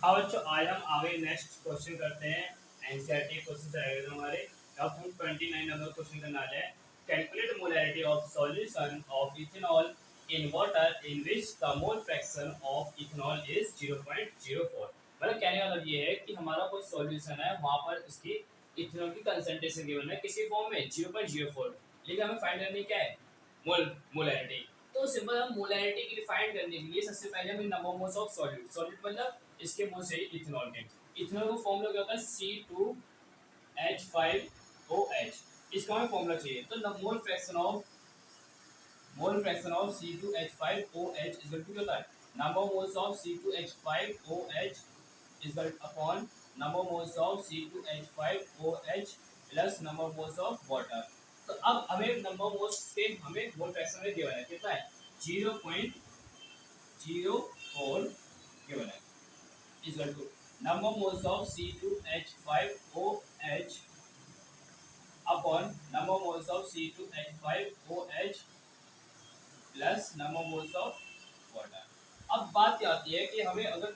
हाँ बच्चों, आज हम आगे नेक्स्ट क्वेश्चन करते हैं। एनसीईआरटी क्वेश्चन आएगा हमारे। अब हम 29 नंबर क्वेश्चन करना आ जाए। Calculate molarity of solution of ethanol in water in which the mole fraction of ethanol is 0.04। मतलब कहने का मतलब ये है कि हमारा कोई सॉल्यूशन है, वहाँ पर उसकी इथेनॉल की कंसंट्रेशन गिवन है किसी फॉर्म में 0.04, लेकिन हमें फाइंड करनी क्या है, मोलैरिटी। तो सिंपल हम मोलैरिटी की डिफाइन करने के लिए सबसे पहले हमें number moles of solute solute मतलब इसके मोल्स है इथेनॉल के। इथेनॉल का फॉर्मूला क्या होता है, C2H5OH। इसका हमें फॉर्मूला चाहिए। तो mole fraction of C2H5OH is equal to क्या होता है, number moles of C2H5OH is equal upon number moles of C2H5OH plus number moles of water. तो अब हमें नंबर मोल्स के हमें मोल फ्रैक्शन में दिया है कितना है, 0.04 गिवन है, is equal to number moles of C2H5OH upon number moles of C2H5OH plus number moles of water. अब बात क्या आती है कि हमें अगर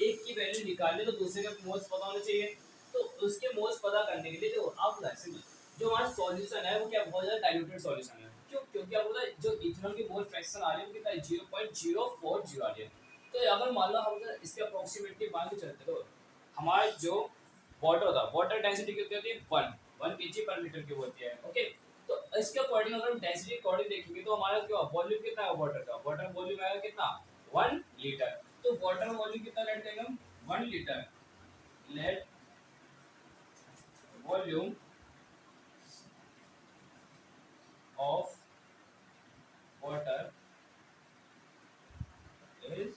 एक की वैल्यू निकालने तो दूसरे का मोल्स पता होना चाहिए। तो उसके मोल्स पता करने के लिए देखो आप सिंपल, जो हमारा सॉल्यूशन है वो क्या बहुत ज्यादा डाइल्यूटेड सॉल्यूशन है। क्यों? क्योंकि आपको पता है जो इथेनॉल की मोल फ्रैक्शन आ रही है वो कितना है, 0.040 आ रही है। तो अगर मान लो हम अगर इसके अप्रोक्सीमेटली मान के चलते तो हमारा जो वाटर होता है, वाटर डेंसिटी कितनी होती है, 1 kg पर मीटर की होती है। ओके, तो इसके अकॉर्डिंग अगर हम डेंसिटी अकॉर्डिंग देखेंगे तो हमारा क्या वॉल्यूम कितना है वाटर का, वाटर वॉल्यूम आएगा कितना, 1 लीटर। तो वाटर वॉल्यूम कितना लेट करेंगे हम, 1 litre. Let volume of water is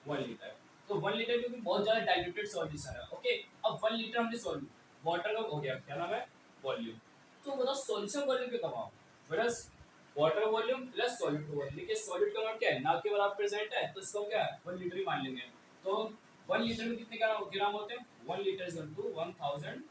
1 litre. तो 1 लीटर क्योंकि बहुत ज्यादा डाइल्यूटेड सॉल्यूशन है। ओके, अब 1 लीटर हमने सॉल्यूट वाटर का हो गया, क्या नाम है, वॉल्यूम। तो बताओ सॉल्यूशन वॉल्यूम कितना हुआ, plus water volume plus solute volume. देखिए सॉल्यूट का अमाउंट क्या है, ना के बराबर प्रेजेंट है, तो इसको क्या है 1 लीटर ही मान लेंगे। तो 1 लीटर में कितने ग्राम होते हैं, 1 litre is equal to 1000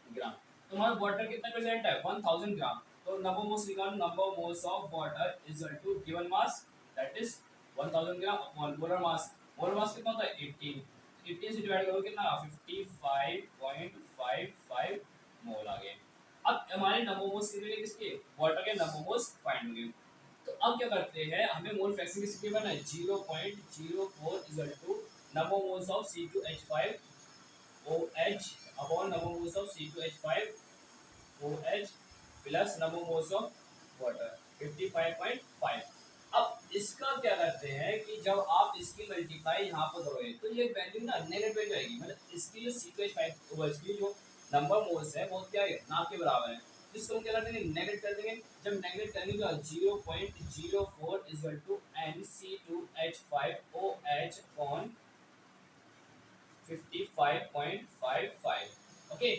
gram. तो हमारा वाटर कितना प्रेजेंट है, 1000 ग्राम। तो नंबर मोल्स निकालो, number moles of water is equal to given mass that is 1000 gram upon molar mass. Molar mass कितना होता है, 18। 18 से डिवाइड करो कितना, 55.55 मोल आ गए। अब हमारे नंबर मोल्स कितने किसके, वाटर के नंबर मोल्स फाइंड होंगे। तो अब क्या करते हैं, हमें मोल फ्रैक्शन किसके गिवन है, 0.04 is equal to number moles of C2H5OH upon number moles of C2H5OH plus number moles of water 55.5। अब इसका क्या करते हैं कि जब आप इसकी मल्टीप्लाई यहाँ पर करोगे तो ये वैल्यू ना नेगेटिव वैल्यू आएगी। मतलब इसकी जो C2H5OH की जो नंबर मोल्स है वो क्या है, ना के बराबर है। तो इसको हम क्या कर देंगे, नेगेटिव कर देंगे। जब नेगेटिव करेंगे तो 0.04 is equal to NC2H5OH upon 55.55। Okay,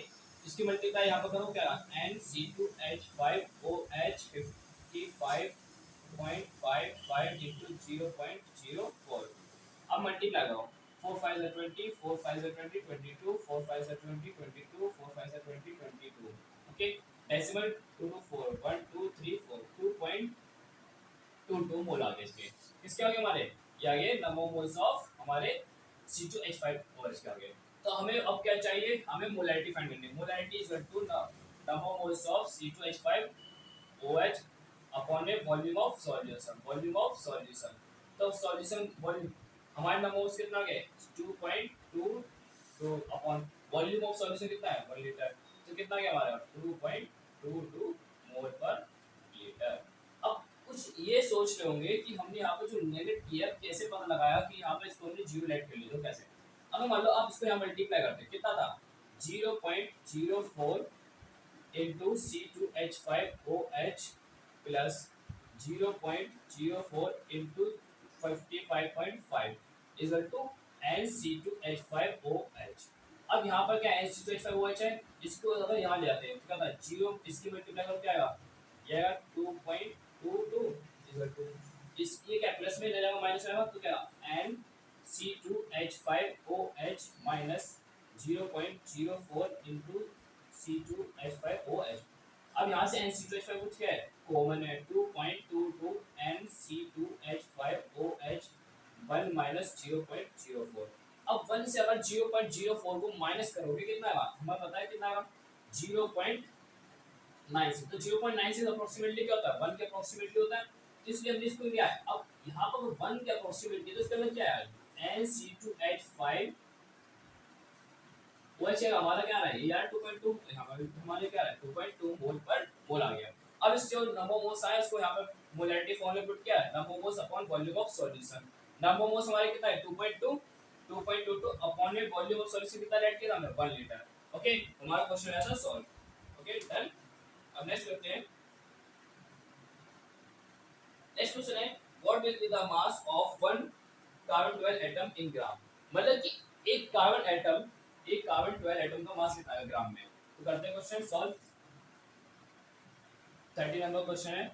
इसकी मल्टीप्लाई यहाँ पर करो क्या, NC2H5OH 55.55 इंटू 0.04। अब मल्टीप्लाई करो, 4 5 20, 4 5 20 22, 4 5 20 22, 4 5 20 22। ओके, डेसिमल 2 to 4 1 2 3 4 2.22 मोल आ गए इसके। किसके आगे हमारे, ये आगे नंबर मोल्स ऑफ हमारे C2H5OH के आगे। तो हमें अब क्या चाहिए, हमें मोलैरिटी फाइंड करनी है। Molarity is equal to number moles of C2H5OH upon में volume of solution, volume of solution. तो सॉल्यूशन वॉल्यूम हमारे नंबर मोल्स कितना आ गए, 2.22 अपॉन वॉल्यूम ऑफ सॉल्यूशन कितना है, 1 लीटर। तो कितना गया हमारा, 2.22 मोल पर लीटर। अब कुछ ये सोच रहे होंगे कि हमने यहाँ पे जो नेगेट किया कैसे पता लगाया कि यहाँ पे इसको हमने जीरो लेट कर लिया, तो कैसे। अगर मान लो आप इसको यहाँ मल्टीप्लाई करते कितना था, 0.04 into C2H5OH plus 0.04 into 55.5 equal to NC2H5OH। अब यहाँ पर क्या NC2H5OH है, इसको अगर यहाँ ले आते हैं तो क्या था, जीरो इसकी मल्टीप्लाई करो क्या आएगा, ये आएगा 2.22 इक्वल टू इसकी क्या प्लस में ले जाएगा माइनस आएगा, तो क्या NC2H5OH माइनस 0.04 इंटू C2H5OH। अब यहाँ से NC2H5OH क्या है, कॉमन है, 2.22 NC2H5OH 1 माइनस 0.04। अब 1 से अगर 0.04 को माइनस करोगे कितना आएगा, हमें पता है कितना आएगा 0.96, तो 0.96 अप्रोक्सीमेटली क्या होता है 1 के अप्रोक्सीमेटली होता है, तो इसलिए हमने इसको लिया है। अब यहाँ पर 1 के अप्रोक्सीमेटली तो इसका मतलब क्या है NC2H5 OH हमारा क्या आ रहा है यार 2.2, हमारे क्या आ रहा है 2.2 मोल पर मोल आ गया। अब इससे जो नंबर ऑफ मोल्स आया उसको यहाँ पर मोलैरिटी फॉर्मूला पुट किया है, number of moles upon volume of solution. Number of moles हमारे कितना है 2.2, 2.22 अपॉन में वॉल्यूम ऑफ सॉल्यूशन कितना ऐड किया हमने 1 लीटर। ओके, हमारा क्वेश्चन आया था सॉल्व। Okay done. अब नेक्स्ट करते हैं, नेक्स्ट क्वेश्चन है what will be the mass of one carbon 12 atom in gram, मतलब कि एक कार्बन 12 एटम का मास कितना है ग्राम में। तो करते हैं क्वेश्चन सॉल्व। 30 नंबर क्वेश्चन है।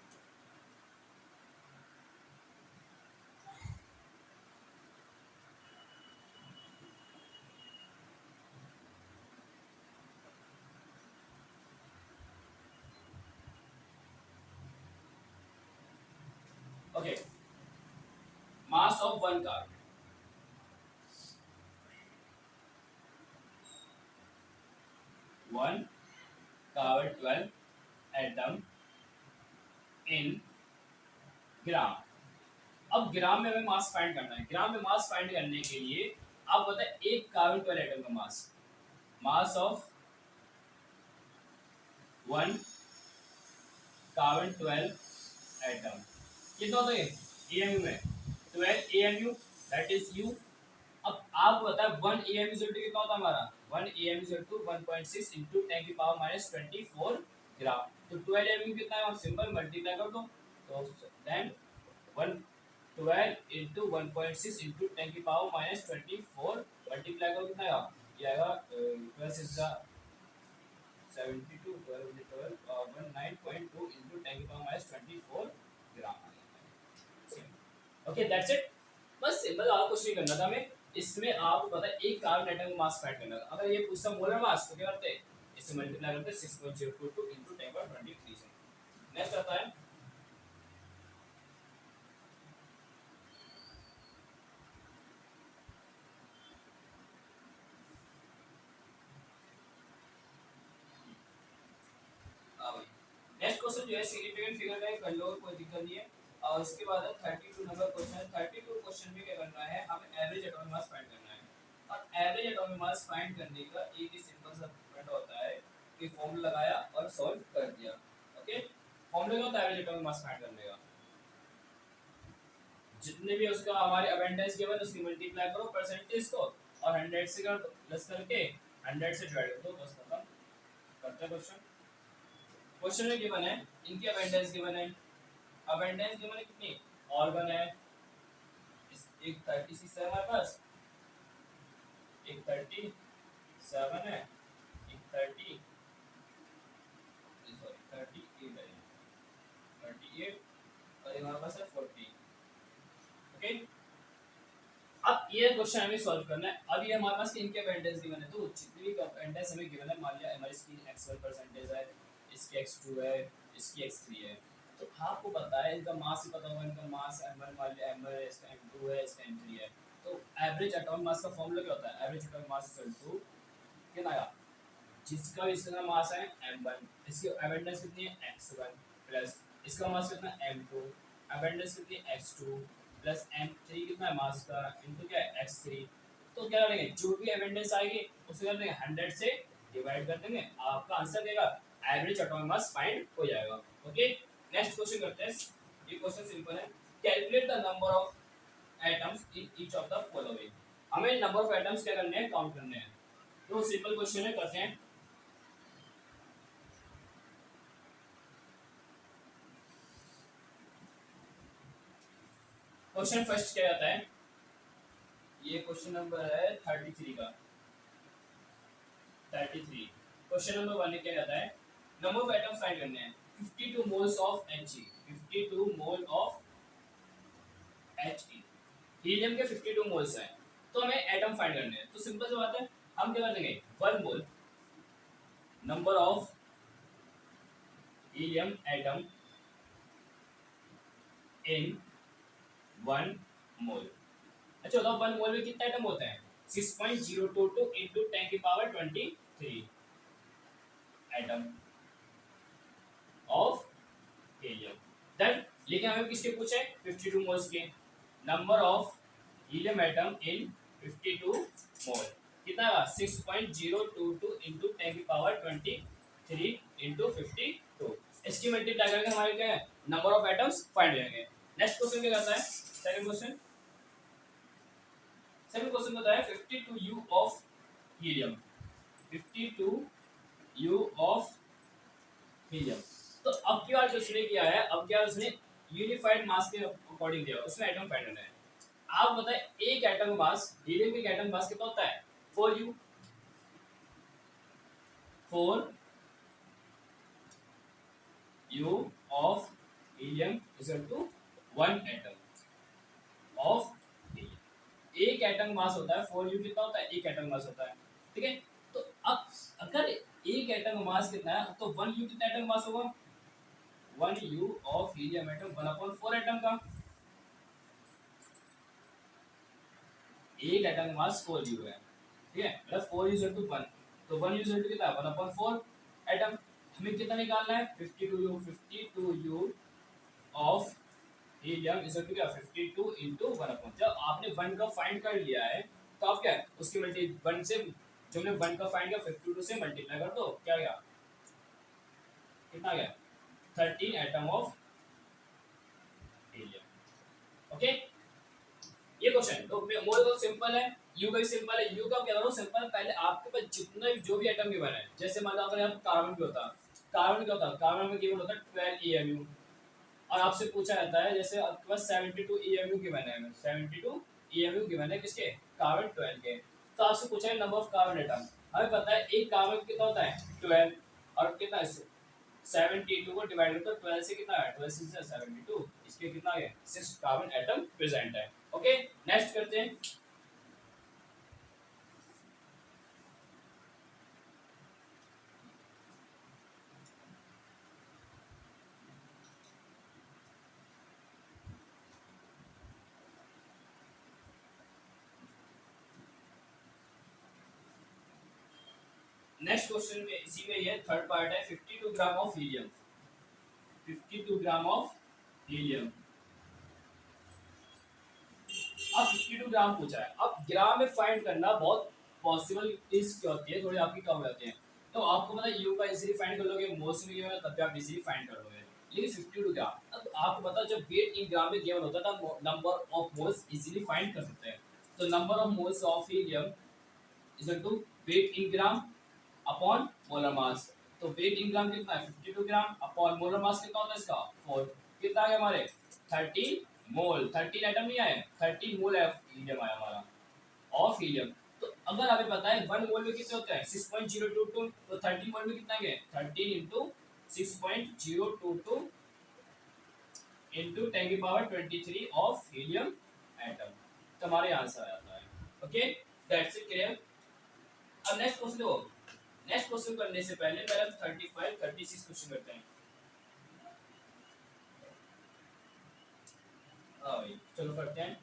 Okay, mass of one carbon, one carbon 12 atom in gram. अब ग्राम में हमें मास फाइंड करना है। ग्राम में मास फाइंड करने के लिए आप बताए एक कार्बन 12 एटम का mass, mass of one carbon 12 atom कितना होता है एएमयू में 12 एएमयू दैट इज यू। अब आप बताए 1 एएमयू कितना होता है हमारा 1 एएमयू 1.6 into 10 की पावर माइनस 24 ग्राम। तो 12 एएमयू कितना है, आप सिंपल मल्टीप्लाई कर दो, तो देन 112 into 1.6 into 10 की पावर माइनस 24 मल्टीप्लाई करो कितना आएगा, ये आएगा 12 is the 72 12 into 12 19.2 into 10 की power minus 24 gram. Okay that's it, बस सिंपल और कुछ नहीं करना था हमें। इसमें आपको पता है एक कार्बन एटम का मास फाइंड करना था। अगर ये पूछता मोलर मास तो क्या करते हैं, इससे मल्टीप्लाई करते हैं 6.022 into 10 power 23 से। नेक्स्ट आता है नेक्स्ट क्वेश्चन जो है सिग्निफिकेंट फिगर का कर लो, कोई दिक्कत नहीं है। और उसके बाद है 32 नंबर क्वेश्चन। 32 क्वेश्चन में क्या करना है, हमें एवरेज एटॉमिक मास फाइंड करना है। और एवरेज एटॉमिक मास फाइंड करने का एक ही सिंपल सा मेथड होता है कि फॉर्मूला लगाया और सॉल्व कर दिया। ओके, फॉर्मूला क्या होता है एवरेज एटॉमिक मास फाइंड करने का, जितने भी उसका हमारे अबेंडेंस गिवन उसकी मल्टीप्लाई करो परसेंटेज को और 100 से कर दो, प्लस करके 100 से डिवाइड कर दो, बस खत्म। करते हैं क्वेश्चन। क्वेश्चन में गिवन है इनकी अबेंडेंस गिवन है, अबेंडेंस गिवन है कितनी ऑर्गन है एक 36 है हमारे पास, एक 37 है, एक 30 सॉरी 38 है, 38 और ये हमारे पास है 40। ओके, अब ये क्वेश्चन हमें सॉल्व करना है। अब ये हमारे पास इनके अबेंडेंस गिवन है, तो जितनी भी अबेंडेंस हमें गिवन है, मान लिया हमारी इसकी x1 परसेंटेज है, इसकी x2 है, इसकी x3 है, तो आपको पता है इनका मास ही पता होगा, इनका मास m1 मान लिया m1 है, इसका m2 है, इसका m3 है। तो एवरेज एटॉमिक मास का फॉर्मूला क्या होता है, average atomic mass equal to कितना आया, जिसका भी इसका मास है m1, इसकी अबेंडेंस कितनी है x1 प्लस इसका मास कितना है m2, अबेंडेंस कितनी है x2 प्लस m3 कितना है मास का इनटू क्या है x3। तो क्या करेंगे, जो भी अबेंडेंस आएगी उसे कर देंगे 100 से डिवाइड कर देंगे, आपका आंसर देगा एवरेज एटॉमिक मास फाइंड हो जाएगा। ओके, नेक्स्ट क्वेश्चन करते हैं। ये क्वेश्चन सिंपल है, calculate the number of atoms in each of the following. हमें नंबर ऑफ एटम्स क्या करने हैं, काउंट करने हैं। तो सिंपल क्वेश्चन है, करते हैं। क्वेश्चन फर्स्ट क्या आता है, ये क्वेश्चन नंबर है 33 का, 33। क्वेश्चन नंबर 1 क्या आता है, नंबर ऑफ एटम्स फाइंड करने हैं। 52 moles of He, 52 mole of He, helium के 52 मोल्स हैं, तो हमें एटम फाइंड करने हैं। तो सिंपल सी बात है, हम क्या कर देंगे 1 mole number of helium atom in 1 mole. अच्छा बताओ 1 मोल में कितने एटम होते हैं, 6.022 into 10 की पावर 23 एटम ऑफ हीलियम। देन लेकिन हमें किसके पूछे 52 मोल्स के। Number of helium atom in 52 mole कितना होगा 6.022 into 10 की पावर 23 into 52। इसकी मल्टीप्लाई करके हमारे क्या है नंबर ऑफ एटम्स फाइंड हो जाएंगे। नेक्स्ट क्वेश्चन क्या कहता है सेकंड क्वेश्चन कहता है 52 you of helium 52 you of helium. तो अब की बार जो उसने किया है अब क्या उसने यूनिफाइड मास के अकॉर्डिंग दिया उसमें एटम फाइंड करना है। आप बताएं एक एटम मास हीलियम के एटम मास कितना होता है 4u 4u of helium is equal to 1 atom of helium. एक एटम मास होता है 4u कितना होता है एक एटम मास होता है ठीक है। तो अब अगर एक एटम मास कितना है तो 1u कितना एटम मास होगा 1u of helium atom 1/4 atom का एक एटम मास 4u है ठीक है मतलब 4u इज इक्वल टू 1 तो 1u इज इक्वल टू कितना 1/4 एटम। हमें कितना निकालना है 52u of helium is equal to 52 into 1/4। जब आपने 1 का फाइंड कर लिया है तो आप क्या उसकी मल्टी 1 से जो हमने 1 का फाइंड किया 52 से मल्टीप्लाई कर दो क्या गया कितना गया 13 एटम ऑफ हीलियम। ओके ये क्वेश्चन तो मोर तो सिंपल है यू का भी सिंपल है यू का क्या करो सिंपल पहले आपके पास जितना जो भी एटम गिवन है जैसे मान लो अगर यहाँ कार्बन भी होता कार्बन में गिवन होता 12 EMU और आपसे पूछा जाता है जैसे आपके पास 72 EMU गिवन है 72 EMU गिवन है किसके कार्बन 12 के। तो आपसे पूछा है नंबर ऑफ कार्बन एटम हमें पता है एक कार्बन कितना होता है 12 और कितना 72 को डिवाइड करो तो 12 से कितना है 12 से 72 इसके कितना है 6 कार्बन एटम प्रेजेंट है। ओके नेक्स्ट करते हैं नेक्स्ट क्वेश्चन में इसी में ये थर्ड पार्ट है 52 gram of helium 52 gram of helium. अब 52 ग्राम पूछा है अब ग्राम में फाइंड करना बहुत पॉसिबल इज क्या होती है थोड़ी आपकी कम हो जाती है। तो आपको पता है यू का इजीली फाइंड कर लोगे मोल्स में गिवन है तब भी आप इजीली फाइंड कर लोगे लेकिन 52 ग्राम अब आपको पता जब वेट इन ग्राम में गिवन होता है तब number of moles easily find कर सकते हैं। तो number of moles of helium is equal to weight in gram upon molar mass. तो वेट इन ग्राम कितना है 52 ग्राम अपॉन मोलर मास कितना होता है इसका 4 कितना आ गया हमारे 13 मोल 13 एटम नहीं आए 13 मोल हीलियम आया हमारा ऑफ हीलियम। तो अगर हमें पता है 1 मोल में कितने होते हैं 6.022 तो 13 मोल में कितना है 13 into 6.022 into 10 की पावर 23 ऑफ हीलियम एटम तो हमारे आंसर आ जाता है। Okay that's it clear. अब नेक्स्ट क्वेश्चन देखो नेक्स्ट क्वेश्चन करने से पहले 35 36 क्वेश्चन करते हैं। हाँ भाई चलो करते हैं।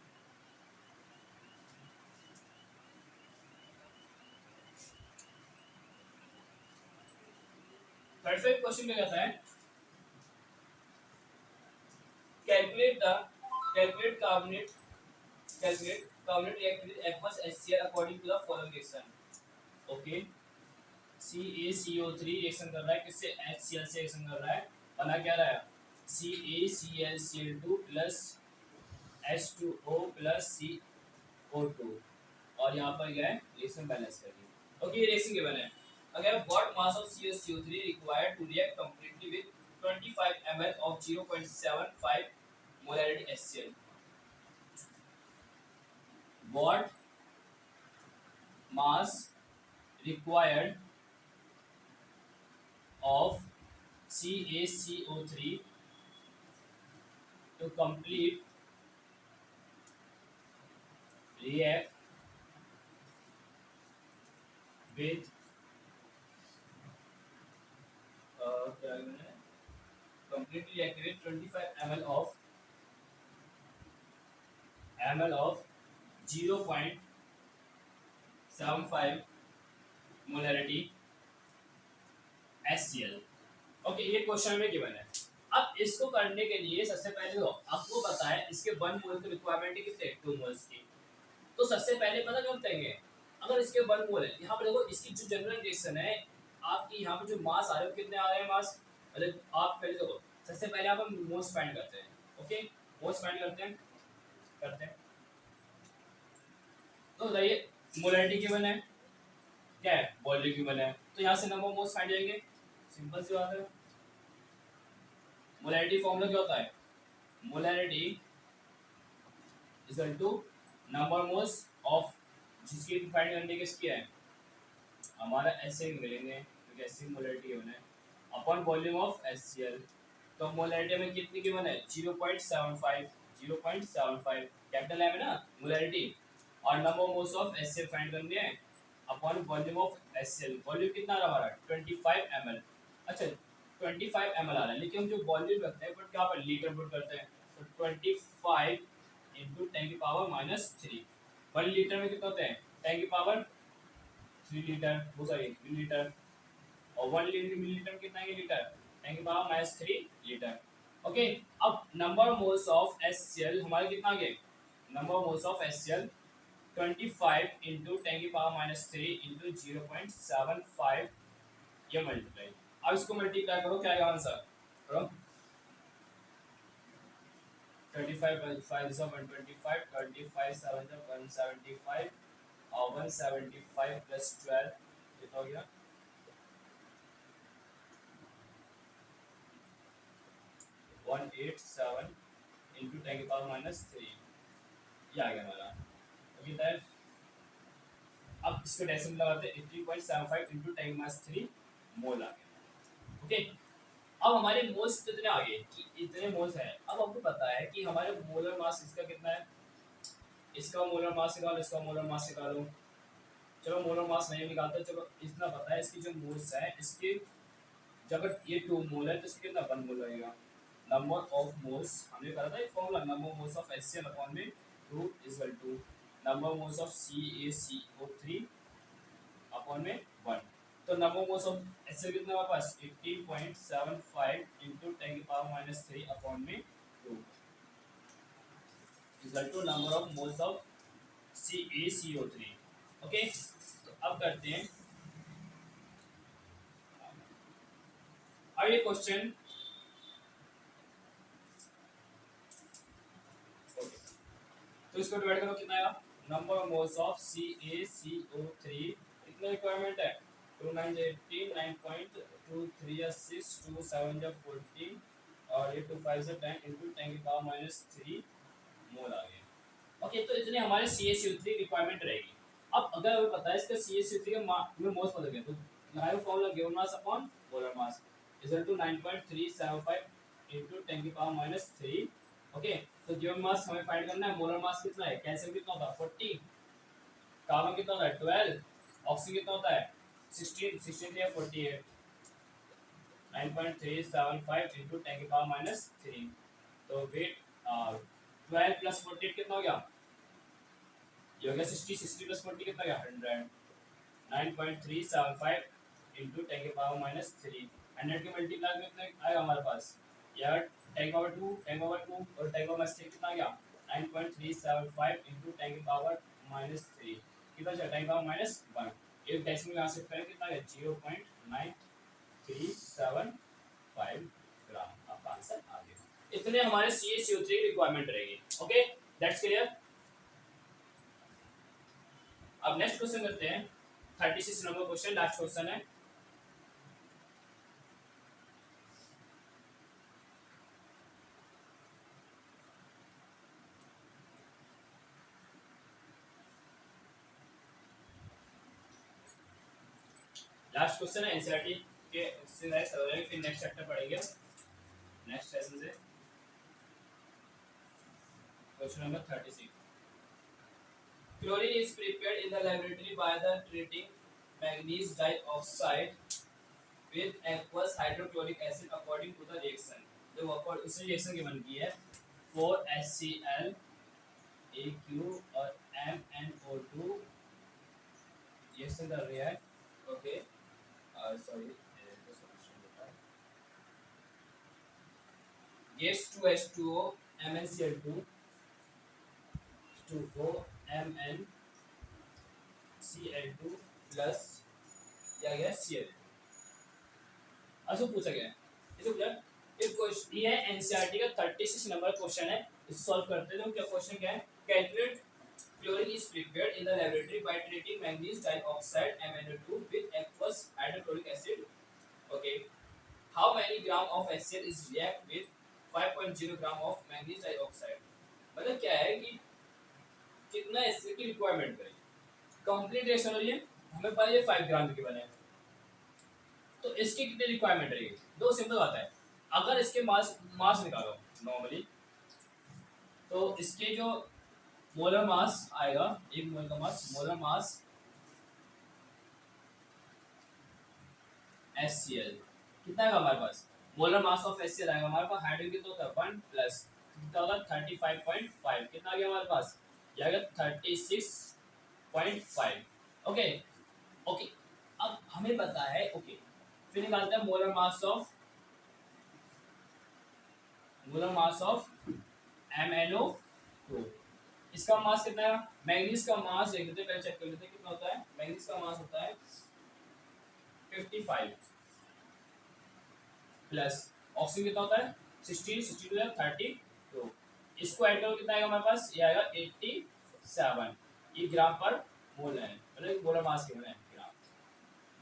थर्ड क्वेश्चन क्या कहता है calculate carbonate reactivity aqueous HCl according to the following reaction। Okay CaCO3 reaction कर रहा है किससे HCl से रिएक्शन कर रहा है बना क्या रहा है CaClCl2 plus H2O plus CO2 और यहाँ पर क्या है रिएक्शन बैलेंस करिए। ओके ये रिएक्शन गिवन है अगर what mass of CaCO3 required to react completely with 25 ml of 0.75 molarity HCl। what mass required of CaCO3 to complete react with completely react with 25 ml of 0.75 75 molarity HCl। Okay, ये question में given है। अब इसको करने के लिए सबसे पहले तो आपको पता है इसके 1 मोल की रिक्वायरमेंट है कितने 2 मोल्स की। तो सबसे पहले पता क्या करेंगे, अगर इसके 1 मोल है, यहाँ पर देखो इसकी जो जनरल रिएक्शन है, आपकी यहाँ पर जो मास आ रहे हैं कितने आ रहे हैं मास, मतलब आप पहले देखो सबसे पहले आप हम मोल्स फाइंड करते हैं। ओके, मोल्स फाइंड करते हैं। तो बताइए मोलैरिटी गिवन है, क्या है वॉल्यूम गिवन है, तो यहाँ से नंबर ऑफ मोल्स फाइंड जाएंगे, सिंपल सी बात है। मोलैरिटी फॉर्मूला क्या होता है, molarity equal to number moles of, जिसकी फाइंड करने के किया है हमारा ऐसे मिलेंगे क्योंकि ऐसी मोलैरिटी गिवन है अपॉन वॉल्यूम ऑफ HCl। तो मोलैरिटी में कितनी गिवन है 0.75, 0.75 कैपिटल है ना मोलैरिटी, और number moles of HCl find करनी है upon volume of HCl। Volume कितना आ रहा है हमारा 25 ml। अच्छा 25 ml आ रहा है, लेकिन हम जो वॉल्यूम रखते हैं बट क्या पर लीटर पुट करते हैं, तो 25 इंटू 10 की पावर -3। 1 लीटर में कितना होता है 10 की पावर 3 लीटर, वो सॉरी 3 लीटर, और 1 मिलीलीटर में कितना है लीटर 10 की पावर -3 लीटर। ओके, अब नंबर मोल्स ऑफ HCl हमारे कितना आ गए, number moles of HCl 25 into 10 की पावर -3 इंटू 0.75, ये मल्टीप्लाई। अब इसको मल्टीप्लाई करो, क्या आएगा आंसर, करो 35 5 is 125, 25 7 is 175, और 175 प्लस 12 कितना हो गया 187 इंटू 10 की पावर -3, ये आ गया हमारा। ओके दैट, अब इसको डेसिमल लगाते हैं 80.75 इंटू 10 की -3 मोल आ गया। ओके, अब हमारे मोल्स कितने आ गए कि इतने मोल्स हैं। अब आपको पता है कि हमारे मोलर मास इसका कितना है, इसका मोलर मास निकालो, इसका मोलर मास निकालो। चलो मोलर मास नहीं निकालते, चलो इतना पता है इसकी जो मोल्स है, इसके जब ये 2 मोल है तो इसके कितना 1 मोल लगेगा। नंबर ऑफ मोल्स हमने कहा था ये formula, number moles of HCl upon में 2 is equal to number moles of CaCO3 upon में 1। तो नंबर मोल्स ऑफ HCl कितना हमारे पास 80.75 इंटू 10 की पावर -3 अपॉन में 2 equal to number of moles of CaCO3। Okay, तो अब करते हैं अब ये क्वेश्चन। तो इसको डिवाइड करो कितना आएगा, number of moles of CaCO3 कितने रिक्वायरमेंट है 2 9 18 9.23 या 6 2 7 या 14, और ये 2 5 से 10 इंटू 10 की पावर -3 मोल आ गया। ओके, तो इतने हमारे CaCO3 रिक्वायरमेंट रहेगी। अब अगर हमें पता है इसका CaCO3 में मोल्स पता है, तो लगाओ formula given mass upon molar mass equal to 9.375 into 10 की पावर -3। ओके, तो गिवन मास हमें फाइंड करना है, मोलर मास कितना है, कैल्शियम कितना होता है 40, कार्बन कितना होता है 12, ऑक्सीजन कितना होता है 16, 16 या 48, 9.375 इंटू 10 की पावर -3। तो वेट 12 प्लस 48 कितना हो गया, ये हो गया 60, 60 प्लस 40 कितना गया 100, 9.375 इंटू 10 की पावर -3, 100 के मल्टीप्लाई में कितना आएगा हमारे पास, यार 10 पावर 2, 10 पावर 2 और 10 पावर -3 कितना आ गया 9.375 इंटू 10 की पावर -3 कितना चला 10 पावर -1, एक डेसिमल यहाँ से करें कितना है 0.9375 ग्राम। आपका आंसर आ गया। इतने हमारे CaCO3 की रिक्वायरमेंट रहेगी। Okay, that's clear. अब नेक्स्ट क्वेश्चन करते हैं 36 नंबर क्वेश्चन, लास्ट क्वेश्चन है। लास्ट क्वेश्चन है एनसीईआरटी के, इससे नेक्स्ट हो जाएगा, फिर नेक्स्ट चैप्टर पढ़ेंगे नेक्स्ट सेशन से। Question number 36, chlorine is prepared in the laboratory by the treating manganese dioxide with aqueous hydrochloric acid according to the reaction। जो इस रिएक्शन की बन की है 4HCl AQ और MnO2 सॉल्यूशन कर रही है। Okay sorry gas 2H2O MnCl2 2O MnCl2 plus क्या गया Cl। अच्छा पूछा गया है इसे पूछा एक क्वेश्चन ये है एनसीईआरटी का 36 नंबर क्वेश्चन है। इसे सॉल्व करते हैं। क्या क्वेश्चन क्या है, calculate chlorine is prepared in the laboratory by treating manganese dioxide MnO2 with aqueous hydrochloric acid. Okay, how many gram of HCl is react with 5.0 gram of manganese dioxide। मतलब क्या है कि कितना HCl की requirement करें। Complete reaction हो रही है, हमें पता है 5 ग्राम की बने, तो इसकी कितनी रिक्वायरमेंट रहेगी। दो सिंपल बात है, अगर इसके मास निकालो नॉर्मली, तो इसके जो मोलर मास आएगा, एक मोल का मास, मोलर मास HCl कितना है हमारे पास, मोलर मास ऑफ HCl आएगा हमारे पास, हाइड्रोजन कितना होता है 1 प्लस कितना होगा 35.5, कितना आ गया हमारे पास, ये आ गया 36.5। ओके ओके, अब हमें पता है, ओके फिर निकालते हैं मोलर मास ऑफ MnO2। इसका मास कितना है, मैंगनीज का मास देख लेते हैं, पहले चेक कर लेते हैं कितना होता है। मैंगनीज का मास होता है 55 प्लस ऑक्सीजन कितना होता है 16, 62 है 32। इसको ऐड करो कितना आएगा हमारे पास, ये आएगा 87। ये ग्राम पर मोल है, मतलब मोलर मास के है ग्राम।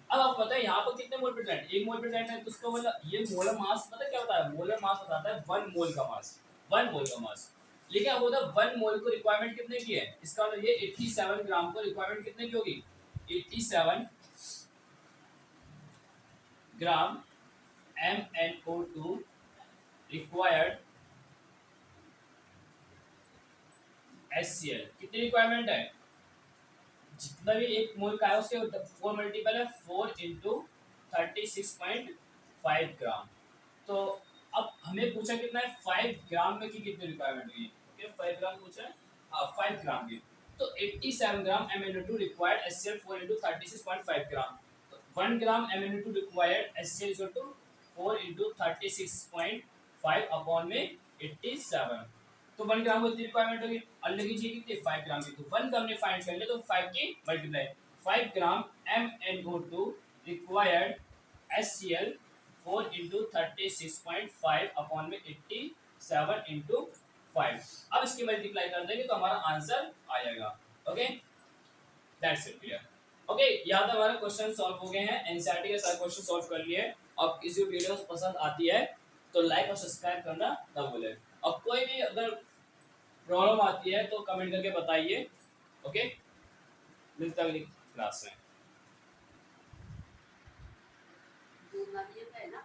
अब आपको पता है यहाँ पर कितने मोल प्रेजेंट, एक मोल प्रेजेंट है, तो उसको मतलब ये मोलर मास पता क्या होता है, मोलर मास बताता है 1 मोल का मास, 1 मोल का मास। लेकिन अब होता है 1 मोल को रिक्वायरमेंट कितने की है, इसका मतलब ये 87 ग्राम को रिक्वायरमेंट कितने की होगी, 87 ग्राम MnO2 रिक्वायर्ड HCl। कितनी रिक्वायरमेंट है, जितना भी एक मोल का है उसके 4 मल्टीपल है, 4 इंटू 36.5 ग्राम। तो अब हमें पूछा कितना है 5 ग्राम में की कितनी रिक्वायरमेंट हुई, ओके 5 ग्राम पूछा है, हाँ 5 ग्राम की, तो 87 gram MnO2 required HCl 4 into 36.5 gram. तो 1 gram MnO2 required HCl is equal to 4 into 36.5 upon में 87। तो 1 ग्राम को इतनी रिक्वायरमेंट होगी, और लगी चाहिए कितनी 5 ग्राम की, तो 1 का हमने फाइंड कर लिया, तो 5 की मल्टीप्लाई 5 ग्राम MnO2 required HCl 4 into 36.5 upon में 87 इंटू 5। अब इसकी मल्टीप्लाई कर देंगे तो हमारा आंसर आ जाएगा। Okay that's it, clear. Okay यहाँ तक हमारे क्वेश्चन सॉल्व हो गए हैं, एनसीईआरटी के सारे क्वेश्चन सॉल्व कर लिए। अब किसी वीडियो पसंद आती है तो लाइक और सब्सक्राइब करना ना भूलें। अब कोई भी अगर प्रॉब्लम आती है तो कमेंट करके बताइए। ओके मिलते हैं अगली क्लास में।